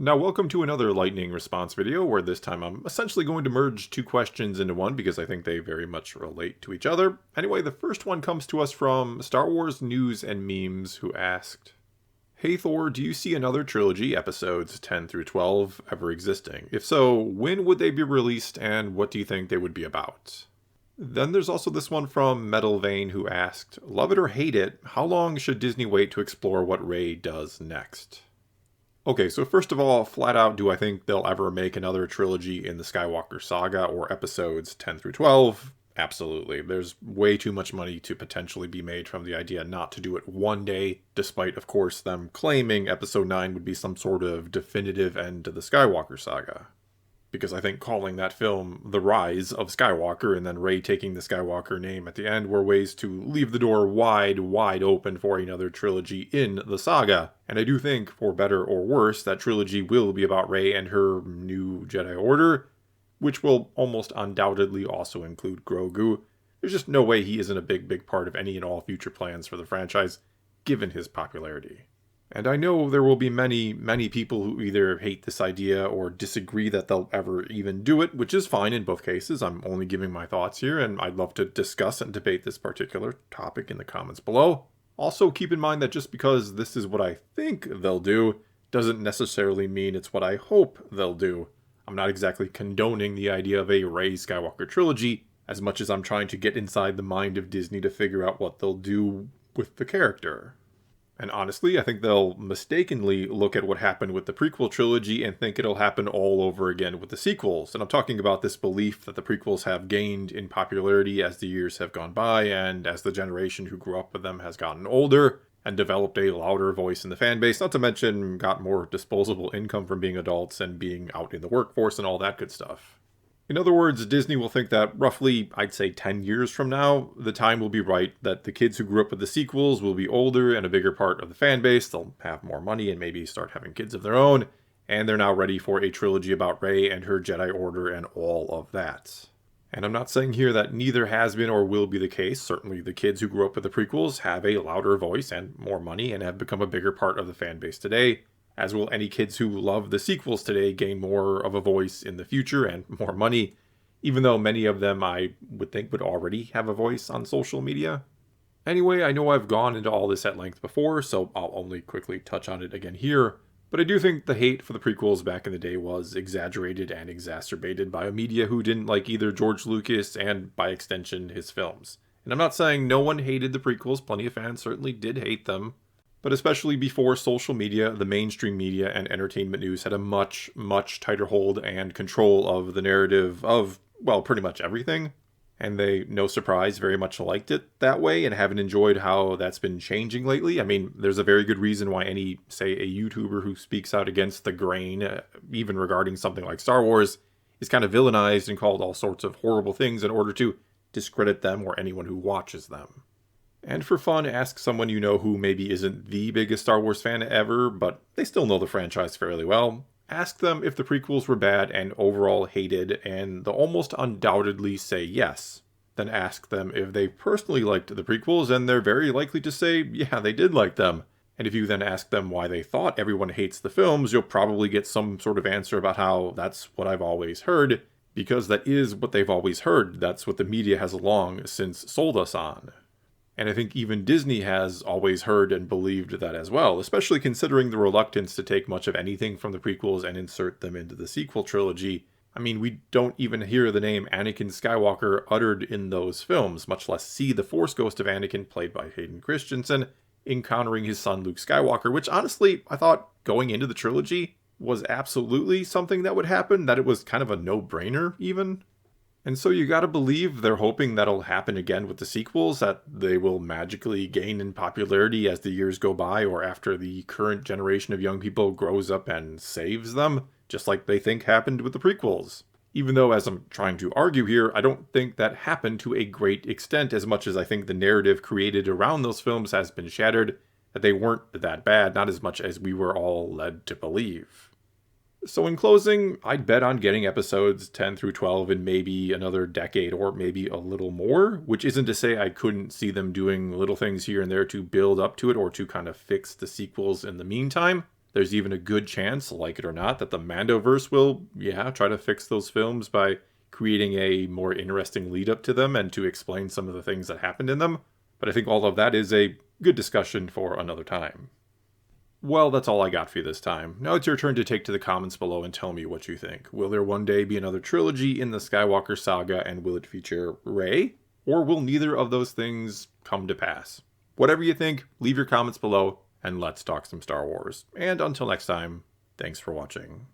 Now, welcome to another lightning response video where this time I'm essentially going to merge two questions into one because I think they very much relate to each other. Anyway, the first one comes to us from Star Wars News and Memes, who asked, "Hey Thor, do you see another trilogy, episodes 10 through 12, ever existing? If so, when would they be released and what do you think they would be about?" Then there's also this one from Metal Vein, who asked, "Love it or hate it, how long should Disney wait to explore what Rey does next?" Okay, so first of all, flat out, do I think they'll ever make another trilogy in the Skywalker Saga or episodes 10 through 12? Absolutely. There's way too much money to potentially be made from the idea not to do it one day, despite, of course, them claiming episode 9 would be some sort of definitive end to the Skywalker Saga. Because I think calling that film The Rise of Skywalker and then Rey taking the Skywalker name at the end were ways to leave the door wide open for another trilogy in the saga. And I do think, for better or worse, that trilogy will be about Rey and her new Jedi Order, which will almost undoubtedly also include Grogu. There's just no way he isn't a big part of any and all future plans for the franchise, given his popularity. And I know there will be many people who either hate this idea or disagree that they'll ever even do it, which is fine in both cases. I'm only giving my thoughts here, and I'd love to discuss and debate this particular topic in the comments below. Also, keep in mind that just because this is what I think they'll do, doesn't necessarily mean it's what I hope they'll do. I'm not exactly condoning the idea of a Rey Skywalker trilogy, as much as I'm trying to get inside the mind of Disney to figure out what they'll do with the character. And honestly, I think they'll mistakenly look at what happened with the prequel trilogy and think it'll happen all over again with the sequels. And I'm talking about this belief that the prequels have gained in popularity as the years have gone by and as the generation who grew up with them has gotten older and developed a louder voice in the fan base, not to mention got more disposable income from being adults and being out in the workforce and all that good stuff. In other words, Disney will think that roughly, I'd say 10 years from now, the time will be right that the kids who grew up with the sequels will be older and a bigger part of the fan base. They'll have more money and maybe start having kids of their own, and they're now ready for a trilogy about Rey and her Jedi Order and all of that. And I'm not saying here that neither has been or will be the case. Certainly the kids who grew up with the prequels have a louder voice and more money and have become a bigger part of the fan base today. As will any kids who love the sequels today gain more of a voice in the future and more money, even though many of them I would think would already have a voice on social media. Anyway, I know I've gone into all this at length before, so I'll only quickly touch on it again here, but I do think the hate for the prequels back in the day was exaggerated and exacerbated by a media who didn't like either George Lucas and, by extension, his films. And I'm not saying no one hated the prequels, plenty of fans certainly did hate them. But especially before social media, the mainstream media and entertainment news had a much tighter hold and control of the narrative of, well, pretty much everything. And they, no surprise, very much liked it that way and haven't enjoyed how that's been changing lately. I mean, there's a very good reason why any, say, a YouTuber who speaks out against the grain, even regarding something like Star Wars, is kind of villainized and called all sorts of horrible things in order to discredit them or anyone who watches them. And for fun, ask someone you know who maybe isn't the biggest Star Wars fan ever, but they still know the franchise fairly well. Ask them if the prequels were bad and overall hated, and they'll almost undoubtedly say yes. Then ask them if they personally liked the prequels, and they're very likely to say, yeah, they did like them. And if you then ask them why they thought everyone hates the films, you'll probably get some sort of answer about how that's what I've always heard, because that is what they've always heard. That's what the media has long since sold us on. And I think even Disney has always heard and believed that as well, especially considering the reluctance to take much of anything from the prequels and insert them into the sequel trilogy. I mean, we don't even hear the name Anakin Skywalker uttered in those films, much less see the Force ghost of Anakin, played by Hayden Christensen, encountering his son Luke Skywalker, which honestly, I thought going into the trilogy was absolutely something that would happen, that it was kind of a no-brainer even. And so you gotta believe they're hoping that'll happen again with the sequels, that they will magically gain in popularity as the years go by or after the current generation of young people grows up and saves them, just like they think happened with the prequels. Even though, as I'm trying to argue here, I don't think that happened to a great extent, as much as I think the narrative created around those films has been shattered, that they weren't that bad, not as much as we were all led to believe. So in closing, I'd bet on getting episodes 10 through 12 in maybe another decade or maybe a little more, which isn't to say I couldn't see them doing little things here and there to build up to it or to kind of fix the sequels in the meantime. There's even a good chance, like it or not, that the Mandoverse will, try to fix those films by creating a more interesting lead up to them and to explain some of the things that happened in them. But I think all of that is a good discussion for another time. Well, that's all I got for you this time. Now it's your turn to take to the comments below and tell me what you think. Will there one day be another trilogy in the Skywalker Saga, and will it feature Rey? Or will neither of those things come to pass? Whatever you think, leave your comments below, and let's talk some Star Wars. And until next time, thanks for watching.